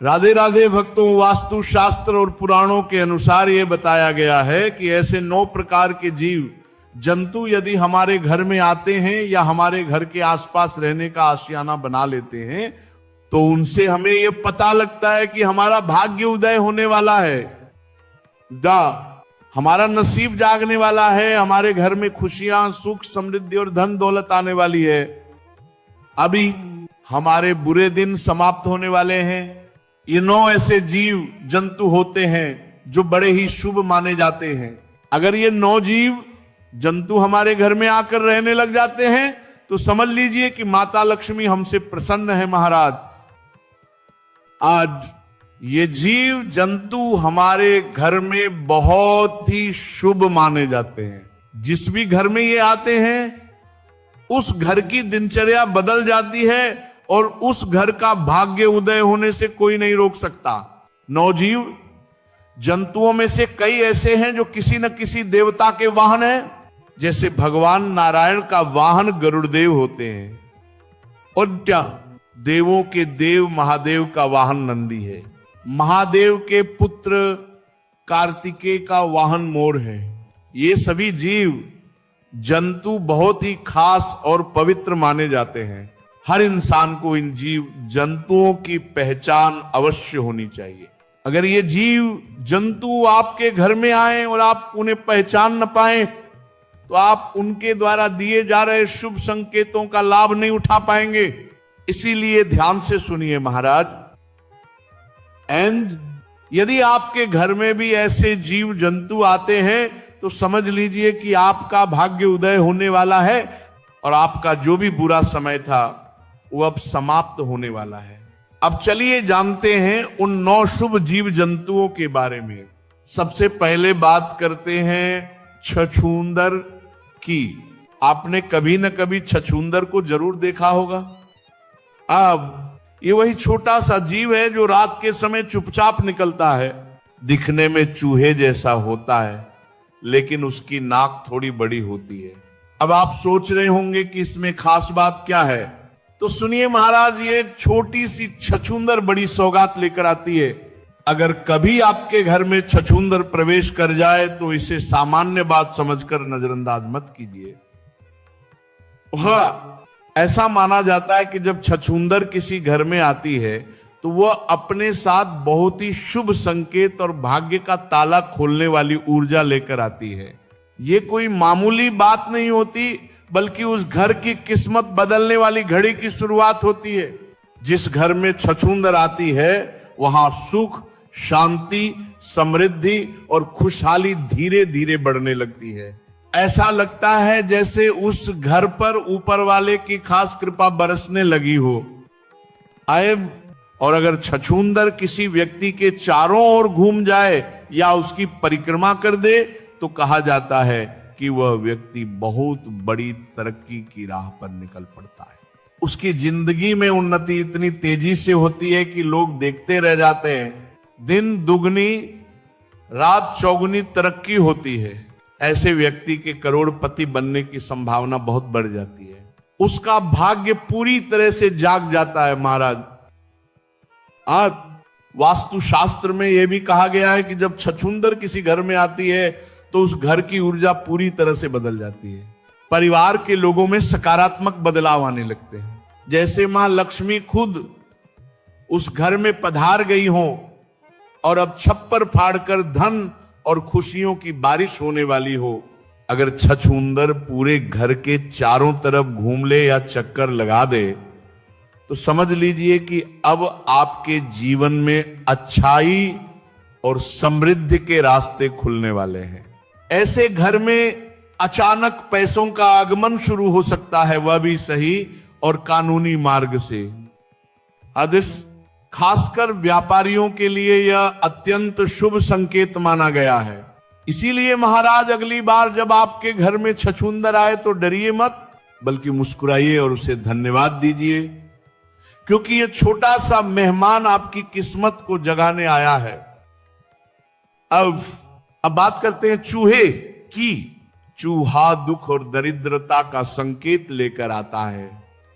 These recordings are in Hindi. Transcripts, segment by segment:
राधे राधे भक्तों, वास्तु शास्त्र और पुराणों के अनुसार यह बताया गया है कि ऐसे 9 प्रकार के जीव जंतु यदि हमारे घर में आते हैं या हमारे घर के आसपास रहने का आशियाना बना लेते हैं तो उनसे हमें यह पता लगता है कि हमारा भाग्य उदय होने वाला है, हमारा नसीब जागने वाला है, हमारे घर में खुशियां, सुख, समृद्धि और धन दौलत आने वाली है। अभी हमारे बुरे दिन समाप्त होने वाले हैं। ये 9 ऐसे जीव जंतु होते हैं जो बड़े ही शुभ माने जाते हैं। अगर ये 9 जीव जंतु हमारे घर में आकर रहने लग जाते हैं तो समझ लीजिए कि माता लक्ष्मी हमसे प्रसन्न है महाराज। आज ये जीव जंतु हमारे घर में बहुत ही शुभ माने जाते हैं। जिस भी घर में ये आते हैं उस घर की दिनचर्या बदल जाती है और उस घर का भाग्य उदय होने से कोई नहीं रोक सकता। 9 जीव जंतुओं में से कई ऐसे हैं जो किसी न किसी देवता के वाहन हैं। जैसे भगवान नारायण का वाहन गरुड़देव होते हैं और देवों के देव महादेव का वाहन नंदी है। महादेव के पुत्र कार्तिकेय का वाहन मोर है। ये सभी जीव जंतु बहुत ही खास और पवित्र माने जाते हैं। हर इंसान को इन जीव जंतुओं की पहचान अवश्य होनी चाहिए। अगर ये जीव जंतु आपके घर में आए और आप उन्हें पहचान न पाए तो आप उनके द्वारा दिए जा रहे शुभ संकेतों का लाभ नहीं उठा पाएंगे। इसीलिए ध्यान से सुनिए महाराज। एंड यदि आपके घर में भी ऐसे जीव जंतु आते हैं तो समझ लीजिए कि आपका भाग्य उदय होने वाला है और आपका जो भी बुरा समय था वो अब समाप्त होने वाला है। अब चलिए जानते हैं उन 9 शुभ जीव जंतुओं के बारे में। सबसे पहले बात करते हैं छछूंदर की। आपने कभी न कभी छछूंदर को जरूर देखा होगा। अब ये वही छोटा सा जीव है जो रात के समय चुपचाप निकलता है। दिखने में चूहे जैसा होता है लेकिन उसकी नाक थोड़ी बड़ी होती है। अब आप सोच रहे होंगे कि इसमें खास बात क्या है, तो सुनिए महाराज, ये छोटी सी छछूंदर बड़ी सौगात लेकर आती है। अगर कभी आपके घर में छछूंदर प्रवेश कर जाए तो इसे सामान्य बात समझकर नजरअंदाज मत कीजिए। ऐसा माना जाता है कि जब छछूंदर किसी घर में आती है तो वह अपने साथ बहुत ही शुभ संकेत और भाग्य का ताला खोलने वाली ऊर्जा लेकर आती है। ये कोई मामूली बात नहीं होती बल्कि उस घर की किस्मत बदलने वाली घड़ी की शुरुआत होती है। जिस घर में छछूंदर आती है वहां सुख, शांति, समृद्धि और खुशहाली धीरे धीरे बढ़ने लगती है। ऐसा लगता है जैसे उस घर पर ऊपर वाले की खास कृपा बरसने लगी हो। और अगर छछूंदर किसी व्यक्ति के चारों ओर घूम जाए या उसकी परिक्रमा कर दे तो कहा जाता है कि वह व्यक्ति बहुत बड़ी तरक्की की राह पर निकल पड़ता है। उसकी जिंदगी में उन्नति इतनी तेजी से होती है कि लोग देखते रह जाते हैं। दिन दुगनी रात चौगुनी तरक्की होती है। ऐसे व्यक्ति के करोड़पति बनने की संभावना बहुत बढ़ जाती है। उसका भाग्य पूरी तरह से जाग जाता है महाराज। आज वास्तु शास्त्र में यह भी कहा गया है कि जब छछूंदर किसी घर में आती है तो उस घर की ऊर्जा पूरी तरह से बदल जाती है। परिवार के लोगों में सकारात्मक बदलाव आने लगते हैं, जैसे मां लक्ष्मी खुद उस घर में पधार गई हो और अब छप्पर फाड़कर धन और खुशियों की बारिश होने वाली हो। अगर छछूंदर पूरे घर के चारों तरफ घूम ले या चक्कर लगा दे तो समझ लीजिए कि अब आपके जीवन में अच्छाई और समृद्धि के रास्ते खुलने वाले हैं। ऐसे घर में अचानक पैसों का आगमन शुरू हो सकता है, वह भी सही और कानूनी मार्ग से। आदिश खासकर व्यापारियों के लिए यह अत्यंत शुभ संकेत माना गया है। इसीलिए महाराज अगली बार जब आपके घर में छछूंदर आए तो डरिए मत, बल्कि मुस्कुराइए और उसे धन्यवाद दीजिए, क्योंकि यह छोटा सा मेहमान आपकी किस्मत को जगाने आया है। अब बात करते हैं चूहे की। चूहा दुख और दरिद्रता का संकेत लेकर आता है,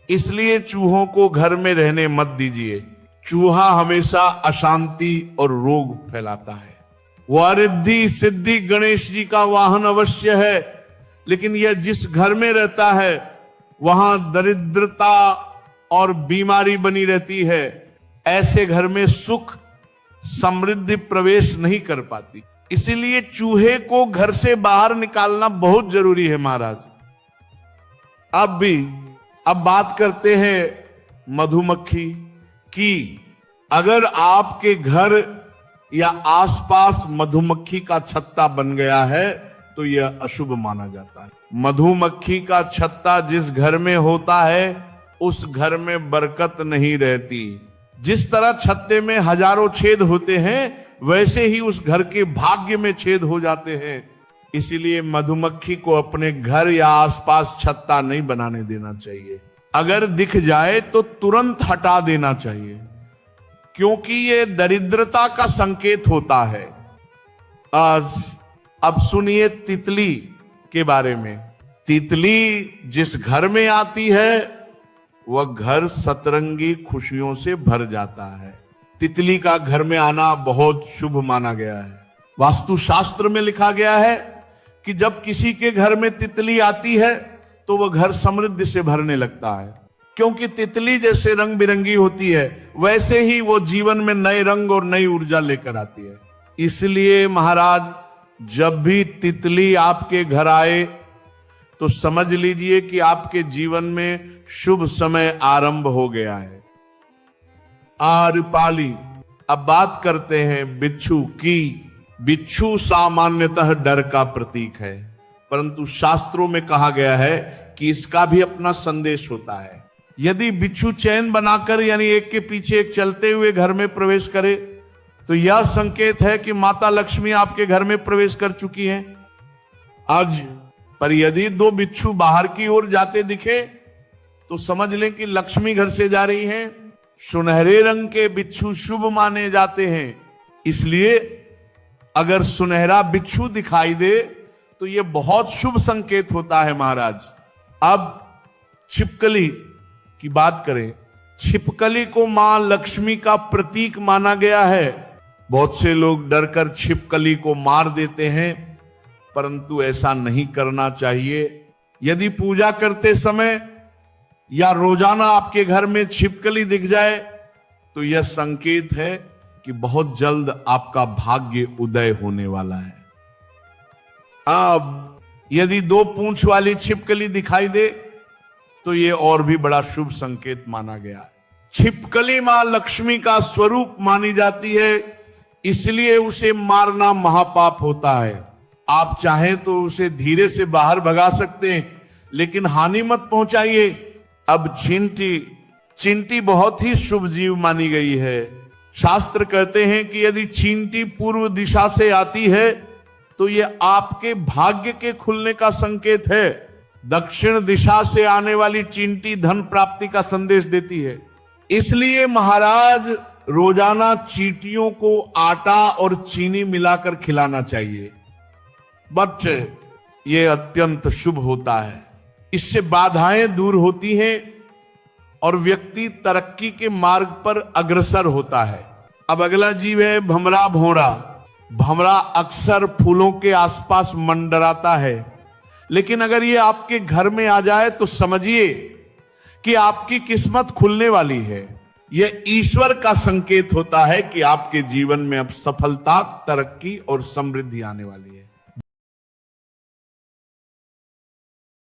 इसलिए चूहों को घर में रहने मत दीजिए। चूहा हमेशा अशांति और रोग फैलाता है। वह रिद्धि सिद्धि गणेश जी का वाहन अवश्य है, लेकिन यह जिस घर में रहता है वहां दरिद्रता और बीमारी बनी रहती है। ऐसे घर में सुख समृद्धि प्रवेश नहीं कर पाती। इसीलिए चूहे को घर से बाहर निकालना बहुत जरूरी है महाराज। अब बात करते हैं मधुमक्खी की। अगर आपके घर या आसपास मधुमक्खी का छत्ता बन गया है तो यह अशुभ माना जाता है। मधुमक्खी का छत्ता जिस घर में होता है उस घर में बरकत नहीं रहती। जिस तरह छत्ते में हजारों छेद होते हैं वैसे ही उस घर के भाग्य में छेद हो जाते हैं। इसीलिए मधुमक्खी को अपने घर या आसपास छत्ता नहीं बनाने देना चाहिए। अगर दिख जाए तो तुरंत हटा देना चाहिए, क्योंकि यह दरिद्रता का संकेत होता है। अब सुनिए तितली के बारे में। तितली जिस घर में आती है वह घर सतरंगी खुशियों से भर जाता है। तितली का घर में आना बहुत शुभ माना गया है। वास्तुशास्त्र में लिखा गया है कि जब किसी के घर में तितली आती है तो वह घर समृद्धि से भरने लगता है, क्योंकि तितली जैसे रंग बिरंगी होती है वैसे ही वो जीवन में नए रंग और नई ऊर्जा लेकर आती है। इसलिए महाराज, जब भी तितली आपके घर आए तो समझ लीजिए कि आपके जीवन में शुभ समय आरंभ हो गया है। आरपाली। अब बात करते हैं बिच्छू की। बिच्छू सामान्यतः डर का प्रतीक है, परंतु शास्त्रों में कहा गया है कि इसका भी अपना संदेश होता है। यदि बिच्छू चैन बनाकर यानी एक के पीछे एक चलते हुए घर में प्रवेश करे तो यह संकेत है कि माता लक्ष्मी आपके घर में प्रवेश कर चुकी हैं। आज पर यदि दो बिच्छू बाहर की ओर जाते दिखे तो समझ लें कि लक्ष्मी घर से जा रही हैं। सुनहरे रंग के बिच्छू शुभ माने जाते हैं, इसलिए अगर सुनहरा बिच्छू दिखाई दे तो यह बहुत शुभ संकेत होता है महाराज। अब छिपकली की बात करें। छिपकली को मां लक्ष्मी का प्रतीक माना गया है। बहुत से लोग डरकर छिपकली को मार देते हैं, परंतु ऐसा नहीं करना चाहिए। यदि पूजा करते समय या रोजाना आपके घर में छिपकली दिख जाए तो यह संकेत है कि बहुत जल्द आपका भाग्य उदय होने वाला है। अब यदि दो पूंछ वाली छिपकली दिखाई दे तो यह और भी बड़ा शुभ संकेत माना गया है। छिपकली मां लक्ष्मी का स्वरूप मानी जाती है, इसलिए उसे मारना महापाप होता है। आप चाहें तो उसे धीरे से बाहर भगा सकते हैं, लेकिन हानि मत पहुंचाइए। अब चींटी बहुत ही शुभ जीव मानी गई है। शास्त्र कहते हैं कि यदि चींटी पूर्व दिशा से आती है तो यह आपके भाग्य के खुलने का संकेत है। दक्षिण दिशा से आने वाली चींटी धन प्राप्ति का संदेश देती है। इसलिए महाराज, रोजाना चींटियों को आटा और चीनी मिलाकर खिलाना चाहिए। बट यह अत्यंत शुभ होता है। इससे बाधाएं दूर होती हैं और व्यक्ति तरक्की के मार्ग पर अग्रसर होता है। अब अगला जीव है भंवरा भौरा। भंवरा अक्सर फूलों के आसपास मंडराता है, लेकिन अगर ये आपके घर में आ जाए तो समझिए कि आपकी किस्मत खुलने वाली है। यह ईश्वर का संकेत होता है कि आपके जीवन में अब सफलता, तरक्की और समृद्धि आने वाली है।